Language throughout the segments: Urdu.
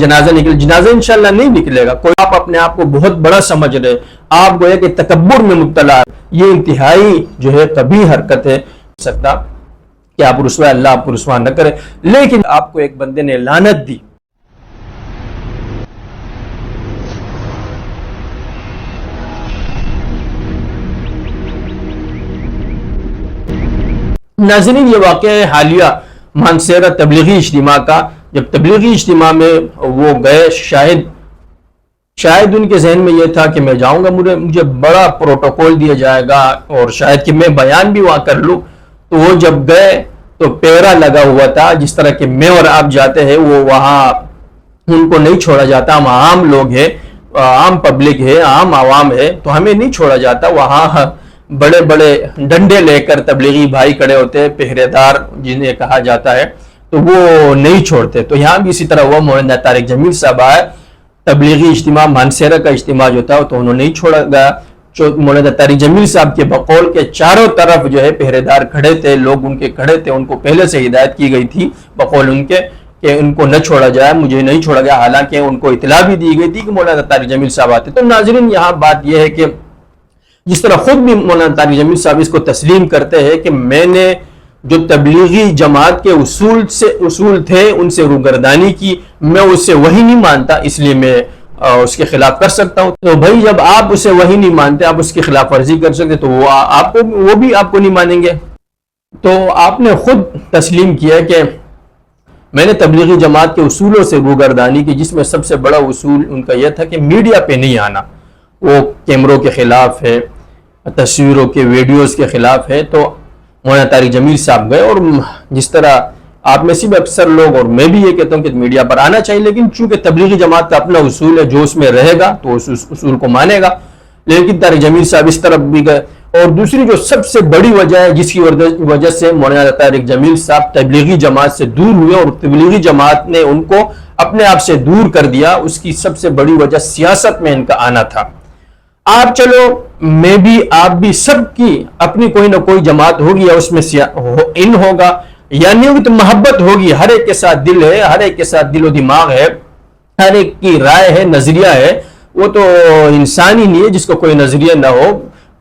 جنازہ نکلے، جنازہ انشاءاللہ نہیں نکلے گا. کوئی آپ اپنے آپ کو بہت بڑا سمجھ رہے، آپ گویا کہ تکبر میں مبتلا ہے، یہ انتہائی جو ہے کبھی حرکت ہے سکتا کہ آپ رسوا، اللہ آپ کو رسوا نہ کرے. لیکن آپ کو ایک بندے نے لعنت دی، ناظرین یہ واقعہ حالیہ مانسہرہ تبلیغی اجتماع کا. جب تبلیغی اجتماع میں وہ گئے، شاید ان کے ذہن میں یہ تھا کہ میں جاؤں گا، مجھے بڑا پروٹوکول دیا جائے گا اور شاید کہ میں بیان بھی وہاں کر لوں. تو وہ جب گئے تو پیرا لگا ہوا تھا، جس طرح کہ میں اور آپ جاتے ہیں وہ وہاں ان کو نہیں چھوڑا جاتا. ہم عام لوگ ہیں، عام پبلک ہے، عام عوام ہے، تو ہمیں نہیں چھوڑا جاتا. وہاں بڑے بڑے ڈنڈے لے کر تبلیغی بھائی کھڑے ہوتے ہیں، پہرے دار جنہیں کہا جاتا ہے، تو وہ نہیں چھوڑتے. تو یہاں بھی اسی طرح وہ مولانا طارق جمیل صاحب آئے، تبلیغی اجتماع مانسہرہ کا اجتماع جو تھا تو انہوں نے نہیں چھوڑا گیا. مولانا طارق جمیل صاحب کے بقول کے چاروں طرف جو ہے پہرے دار کھڑے تھے، لوگ ان کے کھڑے تھے، ان کو پہلے سے ہدایت کی گئی تھی بقول ان کے کہ ان کو نہ چھوڑا جائے. مجھے نہیں چھوڑا گیا، حالانکہ ان کو اطلاع بھی دی گئی تھی کہ مولانا طارق جمیل صاحب آتے. تو ناظرین یہاں بات یہ ہے کہ جس طرح خود بھی مولانا طارق جمیل صاحب اس کو تسلیم کرتے ہیں کہ میں نے جو تبلیغی جماعت کے اصول تھے ان سے روگردانی کی، میں اس سے وہی نہیں مانتا، اس لیے میں اس کے خلاف کر سکتا ہوں. تو بھائی جب آپ اسے وہی نہیں مانتے، آپ اس کی خلاف ورزی کر سکتے، تو وہ بھی آپ کو نہیں مانیں گے. تو آپ نے خود تسلیم کیا کہ میں نے تبلیغی جماعت کے اصولوں سے روگردانی کی، جس میں سب سے بڑا اصول ان کا یہ تھا کہ میڈیا پہ نہیں آنا. وہ کیمروں کے خلاف ہے، تصویروں کے ویڈیوز کے خلاف ہے. تو مولانا طارق جمیل صاحب گئے، اور جس طرح آپ میں سے بھی اکثر لوگ اور میں بھی یہ کہتا ہوں کہ میڈیا پر آنا چاہیے، لیکن چونکہ تبلیغی جماعت کا اپنا اصول ہے، جو اس میں رہے گا تو اس اصول کو مانے گا. لیکن طارق جمیل صاحب اس طرف بھی گئے. اور دوسری جو سب سے بڑی وجہ ہے جس کی وجہ سے مولانا طارق جمیل صاحب تبلیغی جماعت سے دور ہوئے اور تبلیغی جماعت نے ان کو اپنے آپ سے دور کر دیا، اس کی سب سے بڑی وجہ سیاست میں ان کا آنا تھا. آپ چلو میں بھی آپ بھی سب کی اپنی کوئی نہ کوئی جماعت ہوگی، یا اس میں ان ہوگا یا نہیں ہوگی، تو محبت ہوگی. ہر ایک کے ساتھ دل ہے، ہر ایک کے ساتھ دل و دماغ ہے، ہر ایک کی رائے ہے، نظریہ ہے. وہ تو انسان ہی نہیں ہے جس کو کوئی نظریہ نہ ہو،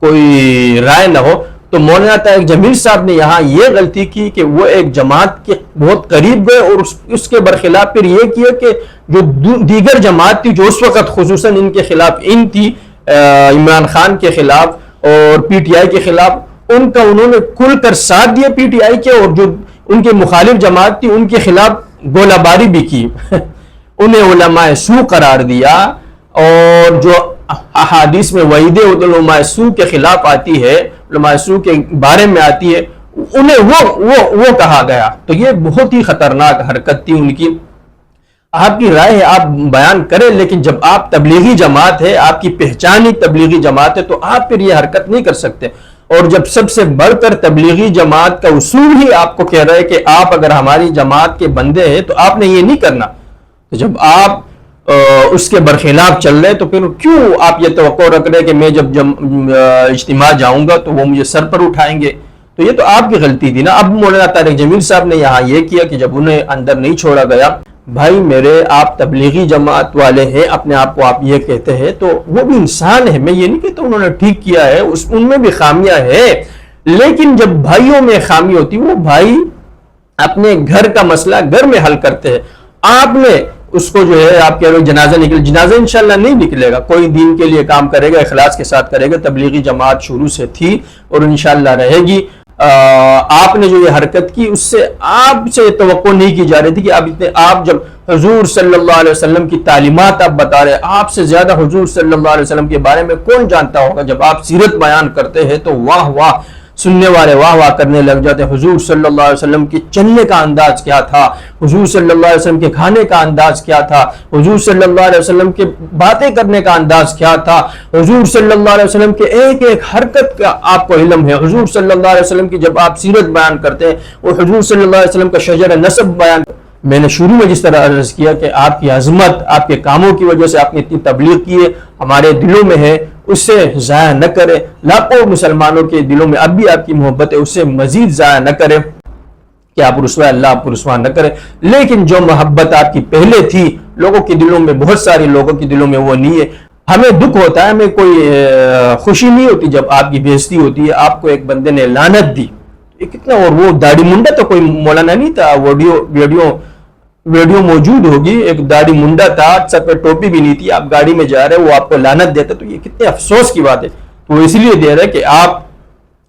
کوئی رائے نہ ہو. تو مولانا طارق جمیل صاحب نے یہاں یہ غلطی کی کہ وہ ایک جماعت کے بہت قریب گئے، اور اس کے برخلاف پھر یہ کیا کہ جو دیگر جماعت تھی جو اس وقت خصوصاً ان کے خلاف ان تھی، عمران خان کے خلاف اور پی ٹی آئی کے خلاف، ان کا انہوں نے کھل کر ساتھ دیا پی ٹی آئی کے، اور جو ان کے مخالف جماعت تھی ان کے خلاف گولہ باری بھی کی. انہیں علماء سو قرار دیا، اور جو احادیث میں وعید علماء سو کے خلاف آتی ہے، علماء سو کے بارے میں آتی ہے، انہیں وہ کہا گیا. تو یہ بہت ہی خطرناک حرکت تھی ان کی. آپ کی رائے ہے، آپ بیان کریں، لیکن جب آپ تبلیغی جماعت ہے، آپ کی پہچان ہی تبلیغی جماعت ہے، تو آپ پھر یہ حرکت نہیں کر سکتے. اور جب سب سے بڑھ کر تبلیغی جماعت کا اصول ہی آپ کو کہہ رہے کہ آپ اگر ہماری جماعت کے بندے ہیں تو آپ نے یہ نہیں کرنا، تو جب آپ اس کے برخلاف چل رہے تو پھر کیوں آپ یہ توقع رکھ رہے کہ میں جب اجتماع جاؤں گا تو وہ مجھے سر پر اٹھائیں گے؟ تو یہ تو آپ کی غلطی تھی نا. اب مولانا طارق جمیل صاحب نے یہاں یہ کیا کہ جب انہیں اندر نہیں چھوڑا گیا، بھائی میرے آپ تبلیغی جماعت والے ہیں، اپنے آپ کو آپ یہ کہتے ہیں، تو وہ بھی انسان ہے، میں یہ نہیں کہتا انہوں نے ٹھیک کیا ہے، ان میں بھی خامیاں ہے. لیکن جب بھائیوں میں خامی ہوتی، وہ بھائی اپنے گھر کا مسئلہ گھر میں حل کرتے ہیں. آپ نے اس کو جو ہے آپ کہہ رہے ہو جنازہ نکلے، جنازہ انشاءاللہ نہیں نکلے گا. کوئی دین کے لیے کام کرے گا اخلاص کے ساتھ کرے گا. تبلیغی جماعت شروع سے تھی اور انشاءاللہ رہے گی. آپ نے جو یہ حرکت کی اس سے آپ سے توقع نہیں کی جا رہی تھی کہ آپ جب حضور صلی اللہ علیہ وسلم کی تعلیمات آپ بتا رہے، آپ سے زیادہ حضور صلی اللہ علیہ وسلم کے بارے میں کون جانتا ہوگا. جب آپ سیرت بیان کرتے ہیں تو واہ واہ سننے والے واہ واہ کرنے لگ جاتے. حضور صلی اللہ علیہ وسلم کے چلنے کا انداز کیا تھا، حضور صلی اللہ علیہ وسلم کے کھانے کا انداز کیا تھا، حضور صلی اللہ علیہ وسلم کے باتیں کرنے کا انداز کیا تھا، حضور صلی اللہ علیہ وسلم کے ایک ایک حرکت کا آپ کو علم ہے. حضور صلی اللہ علیہ وسلم کی جب آپ سیرت بیان کرتے ہیں، وہ حضور صلی اللہ علیہ وسلم کا شجر نسب بیان. میں نے شروع میں جس طرح عرض کیا کہ آپ کی عظمت آپ کے کاموں کی وجہ سے آپ نے اتنی تبلیغ کی ہے، ہمارے دلوں میں ہے، اس سے ضائع نہ کرے. لاکھوں مسلمانوں کے دلوں میں اب بھی آپ کی محبت ہے، اس سے مزید ضائع نہ کرے کہ آپ رسوا، اللہ آپ کو رسوا نہ کرے. لیکن جو محبت آپ کی پہلے تھی لوگوں کے دلوں میں، بہت سارے لوگوں کے دلوں میں وہ نہیں ہے. ہمیں دکھ ہوتا ہے، ہمیں کوئی خوشی نہیں ہوتی جب آپ کی بےزتی ہوتی ہے. آپ کو ایک بندے نے لعنت دی، یہ کتنا، اور وہ داڑھی منڈا تو کوئی مولانا نہیں تھا، ویڈیو موجود ہوگی، ایک داڑھی منڈا تھا، سر پہ ٹوپی بھی نہیں تھی، آپ گاڑی میں جا رہے، وہ آپ کو لعنت دیتا، تو یہ کتنے افسوس کی بات ہے. تو وہ اس لیے دے رہے کہ آپ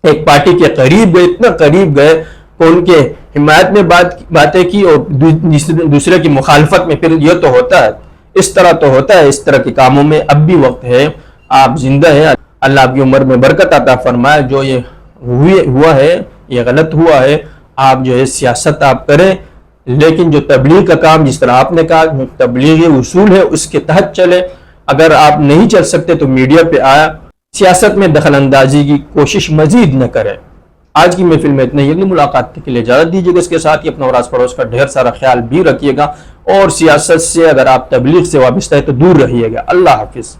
ایک پارٹی کے قریب گئے، اتنا قریب گئے کہ ان کے حمایت میں باتیں کی اور دوسرے کی مخالفت میں. پھر یہ تو ہوتا ہے، اس طرح تو ہوتا ہے، اس طرح کے کاموں میں. اب بھی وقت ہے، آپ زندہ ہیں، اللہ آپ کی عمر میں برکت عطا فرمائے. جو یہ ہوا ہے یہ غلط ہوا ہے. آپ جو ہے سیاست آپ کریں، لیکن جو تبلیغ کا کام، جس طرح آپ نے کہا تبلیغی اصول ہے، اس کے تحت چلے. اگر آپ نہیں چل سکتے تو میڈیا پہ آیا، سیاست میں دخل اندازی کی کوشش مزید نہ کریں. آج کی محفل میں اتنا ہی. اگلی ملاقات کے لیے اجازت دیجیے گا. اس کے ساتھ ہی اپنا اور آس پڑوس کا ڈھیر سارا خیال بھی رکھیے گا، اور سیاست سے، اگر آپ تبلیغ سے وابستہ ہے تو دور رہیے گا. اللہ حافظ.